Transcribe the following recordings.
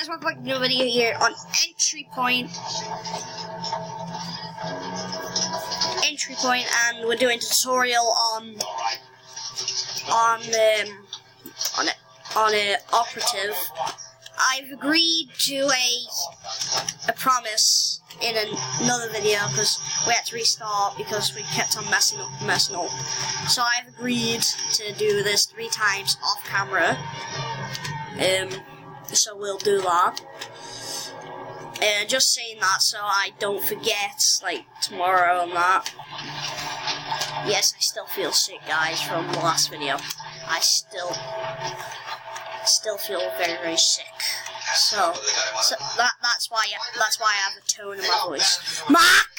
guys, welcome back to a new video here on Entry Point, and we're doing a tutorial on Operative. I've agreed to a promise in another video because we had to restart because we kept on messing up. So I've agreed to do this 3 times off camera. So we'll do that. Just saying that so I don't forget, like, tomorrow and that. Yes, I still feel sick, guys, from the last video. I still feel very, very sick. So that's why I have a tone in my voice. Mark!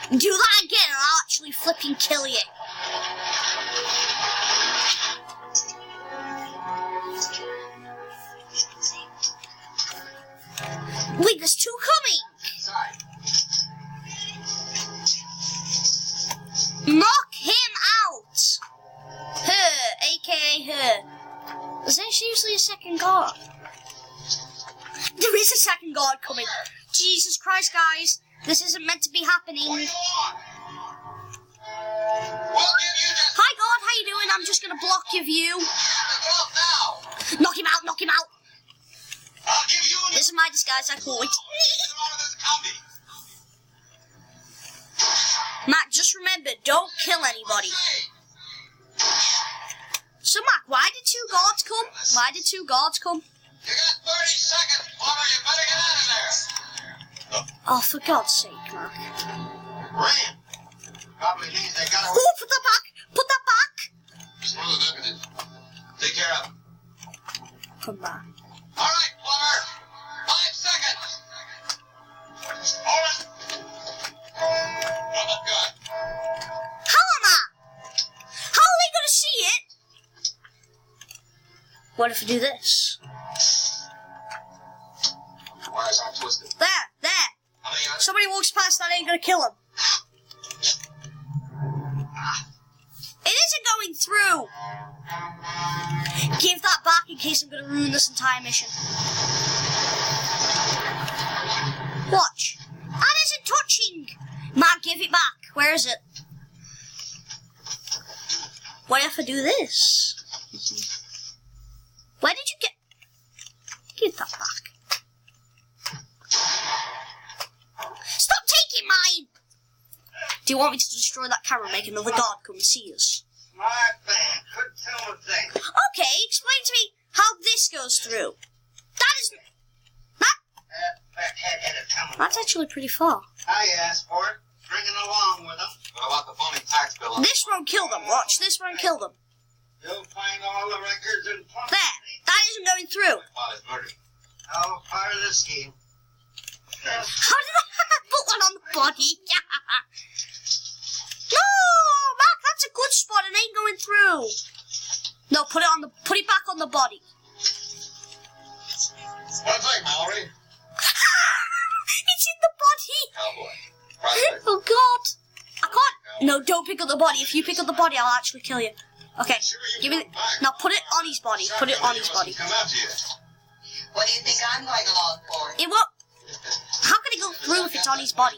Do that again and I'll actually flipping kill you. Wait, there's 2 coming! Knock him out! Her, aka her. Is there seriously a second guard? There is a second guard coming. Jesus Christ, guys. This isn't meant to be happening. Hi, God, how you doing? I'm just gonna block your view. Knock him out, knock him out. This is my disguise, I quit. Matt, just remember, don't kill anybody. So, Matt, why did 2 guards come? Why did 2 guards come? You got 30 seconds, Plumber. You better get out of there. Oh, for God's sake, Matt. Ram. Probably means they got Oh, put that back! Put that back! Smooth, look at it. Take care of him. Come back. All right, Plumber. 5 seconds. Hold it. Run that gun. How am I? How are they going to see it? What if I do this? Wires aren't twisted. There! Somebody walks past, that ain't going to kill him. It isn't going through! Give that back in case I'm going to ruin this entire mission. Watch. That isn't touching! Man, give it back. Where is it? What if I do this? Where did you get... Give that back. Stop taking mine! Do you want me to destroy that camera and make another guard come and see us? Smart man. Couldn't tell a thing. Okay, explain to me how this goes through. That is... That's actually pretty far. I asked for it. Bring it along with them. What about the phony tax bill? This won't kill them. Watch, this won't kill them. You'll find all the records in front. There, that isn't going through. All part of the scheme. How did I put one on the body? No, Mark, that's a good spot. It ain't going through. No, put it back on the body. One thing, Mallory. It's in the body. Cowboy. Oh God, I can't. No, don't pick up the body. If you pick up the body, I'll actually kill you. Okay, give me. Now put it on his body. Put it on his body. Come out to you. What do you think I'm going along for? It won't. How can it go through if it's on his body?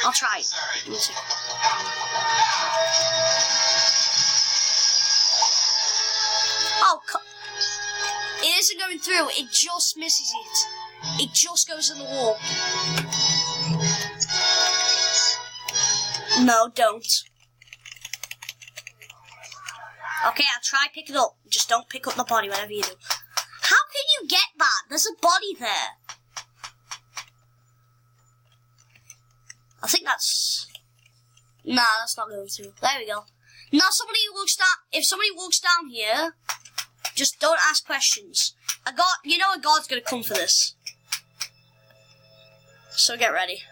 I'll try it. Let me see. Oh, it isn't going through. It just misses it. It just goes in the wall. No, don't. Okay, I'll try pick it up. Just don't pick up the body, whatever you do. How can you get that? There's a body there. I think that's... Nah, that's not going through. There we go. Now, if somebody walks down here, just don't ask questions. You know a guard's gonna come for this. So get ready.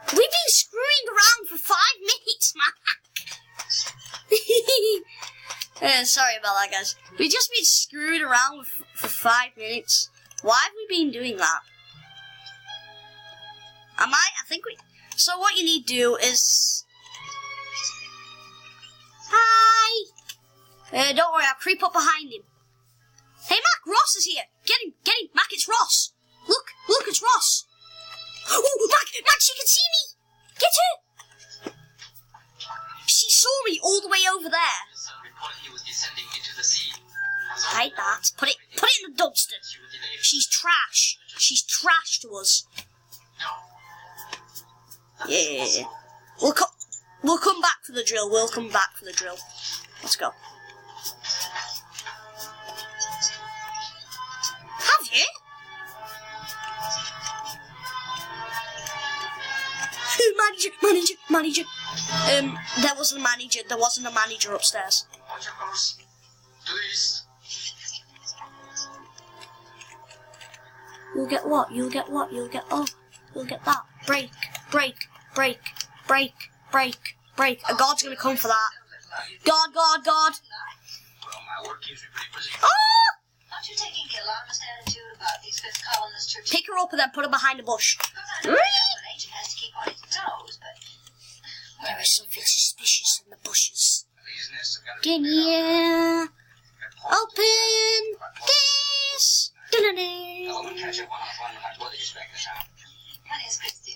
We've been screwing around for 5 minutes, man. Sorry about that, guys. We've just been screwing around for 5 minutes. Why have we been doing that? I think we... So what you need to do is... Hi! Don't worry, I'll creep up behind him. Hey, Mac, Ross is here. Get him! Mac, it's Ross! Look, it's Ross! Oh, Mac, she can see me! Get her! She saw me all the way over there. Hide that. Put it in the dumpster. She's trash. She's trash to us. Yeah. We'll come back for the drill. Let's go. Have you? Manager. There wasn't a manager. There wasn't a manager upstairs. Watch your course. To the east. You'll get what? You'll get that. Break. A guard's gonna come for that. Guard. Well, my work keeps me pretty busy. Oh! Aren't you taking the alarmist attitude about these fifth columnist churches? Pick her up and then put her behind a bush. An agent has to keep on his toes, but There is something suspicious in the bushes. These nests have got to Can be you open this? Well, we'll catch up on our fun and what did you expect this out? what is Chris do?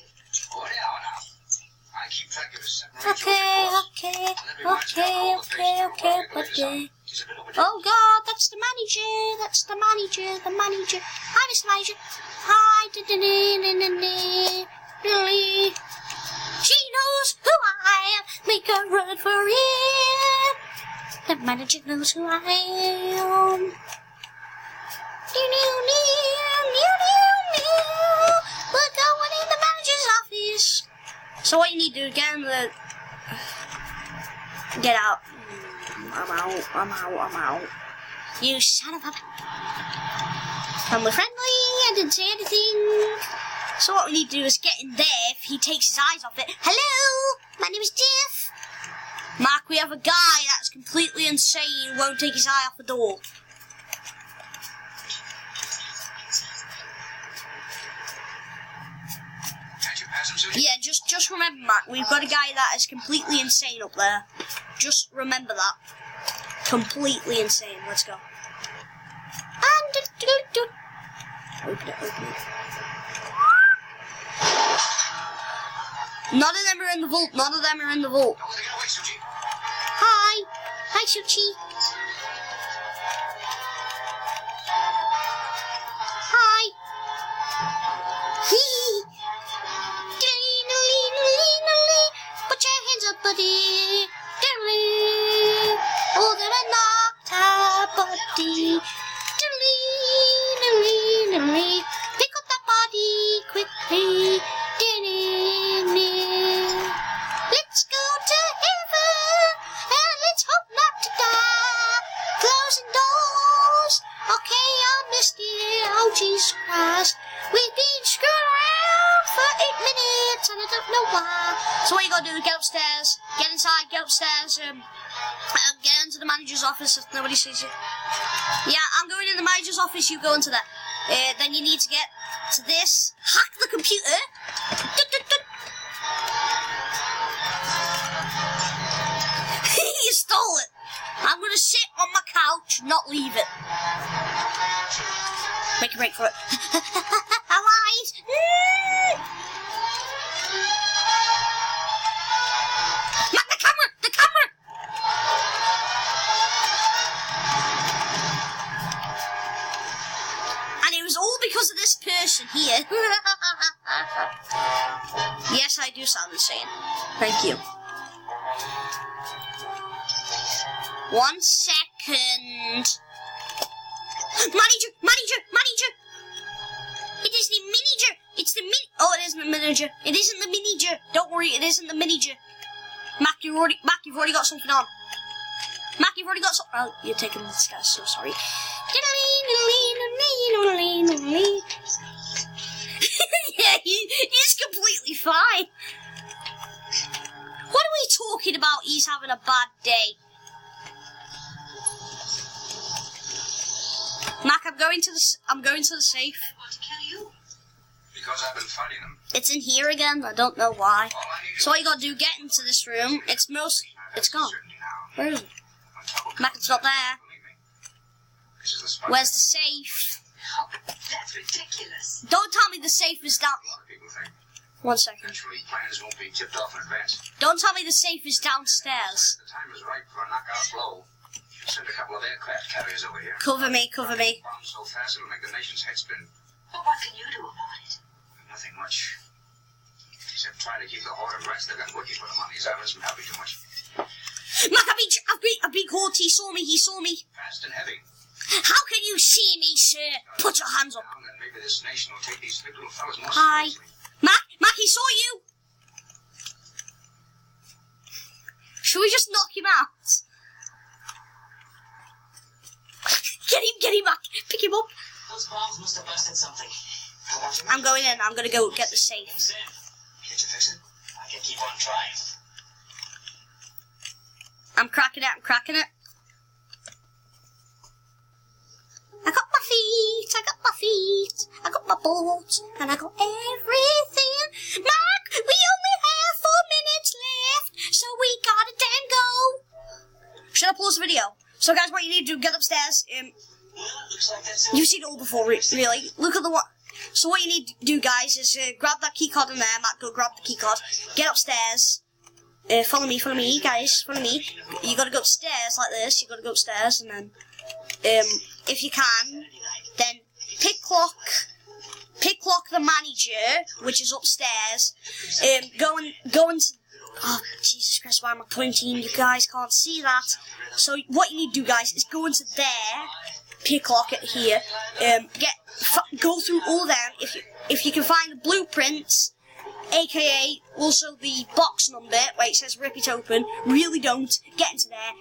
Oh, now. I keep track of his separation. Okay. Oh God, that's the manager. Hi, Mr. Manager. Hi. She knows who I am. Make her run for it. The manager knows who I am. We're going in the manager's office. So what you need to do, get out. I'm out. You son of a... Family friendly, I didn't say anything. So what we need to do is get in there if he takes his eyes off it. Hello, my name is Jeff. Mark, we have a guy that's completely insane, won't take his eye off the door. Yeah, just remember, Mark, we've got a guy that is completely insane up there. Just remember that. Completely insane. Let's go. Open it. None of them are in the vault. Hi, Suchi. Hi. Put your hands up, buddy. Oh, they're knocked out, buddy. Pick up that body quickly. Let's go to heaven and let's hope not to die. Closing doors. Okay, I missed it. Oh, Jesus Christ. We've been screwing around for 8 minutes and I don't know why. So what you gotta do is get upstairs, get inside, get upstairs, get into the manager's office if nobody sees you. Yeah, I'm going in the manager's office, you go into there. Then you need to get to this, hack the computer. You stole it. I'm gonna sit on my couch, not leave it. Make a break for it. I lied. Man, the camera! And it was all because of this person here. Yes, I do sound insane. Thank you. 1 second. Manager! It is the manager. It's the Oh, it isn't the manager. It isn't the manager. Don't worry, it isn't the manager. Mac, you've already got something on. Mac, you've already got something. Oh, you're taking this guy. So sorry. Yeah, he's completely fine. What are we talking about? He's having a bad day. Mac, I'm going to the safe. Want to kill you? Because I've been fighting them. It's in here again. I don't know why. So what you gotta do, get into this room. It's gone. Where is it? Mac, it's not there. Where's the safe? ridiculous. Don't tell me the safe is down. A lot of people think. 1 second. Naturally, plans won't be tipped off in advance. Don't tell me the safe is downstairs. The time is right for a knockout blow. Send a couple of aircraft carriers over here. Cover me, cover me. Bomb so fast it'll make the nation's head spin. But what can you do about it? Nothing much. Except try to keep the horde of rats that got wiki for the money. That doesn't help you too much. Mac, I've been caught. He saw me. Fast and heavy. How can you see me, sir? Put your hands up. Now, then maybe this nation will take these big little fellas more Hi. seriously. Mac, he saw you. Should we just knock him out? Get him, Mac. Pick him up. Those bombs must have busted something. I'm going in. I'm gonna go get the safe. Sam, Can't you fix it? I can keep on trying. I'm cracking it. I got my feet, I got my balls, and I got everything. Mac, we only have 4 minutes left, so we gotta damn go. Should I pause the video? So guys, what you need to do, get upstairs. Well, it looks like that's it. You've seen it all before, really. Look at the one. So what you need to do, guys, is grab that keycard in there. Matt, go grab the keycard. Get upstairs. Follow me, guys. Follow me. You gotta go upstairs like this. You gotta go upstairs, and then, if you can, then pick lock the manager, which is upstairs. Go into. Oh, Jesus Christ! Why am I pointing? You guys can't see that. So what you need to do, guys, is go into there. Pick lock it here. Go through all them. If you can find the blueprints, aka also the box number where it says rip it open. Really don't get into there.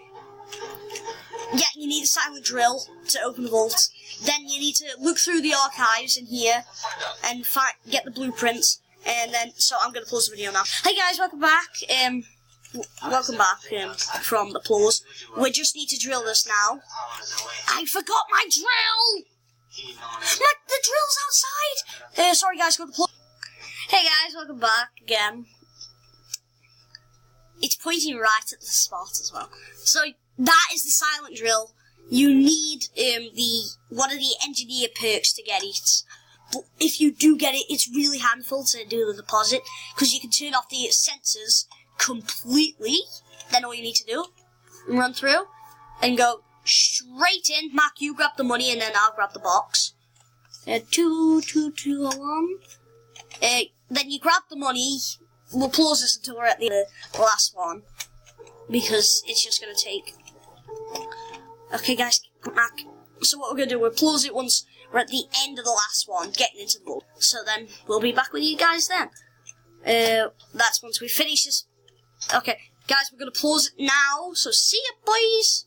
Yeah, you need a silent drill to open the vault. Then you need to look through the archives in here and get the blueprints. And then, so I'm gonna pause the video now. Hey guys, welcome back. From the pause. We just need to drill this now. I forgot my drill. The drill's outside. Sorry guys, go to the pause. Hey guys, welcome back again. It's pointing right at the spot as well. So that is the silent drill. You need one of the engineer perks to get it. But if you do get it, it's really handful to do the deposit because you can turn off the sensors completely. Then all you need to do, run through and go straight in. Mark, you grab the money and then I'll grab the box. 22201. Then you grab the money. We'll pause this until we're at the last one because it's just gonna take. Okay, guys, come back. So what we're gonna do, we'll pause it once we're at the end of the last one, getting into the vault. So then we'll be back with you guys then. That's once we finish this. Okay, guys, we're gonna pause it now. So see you, boys.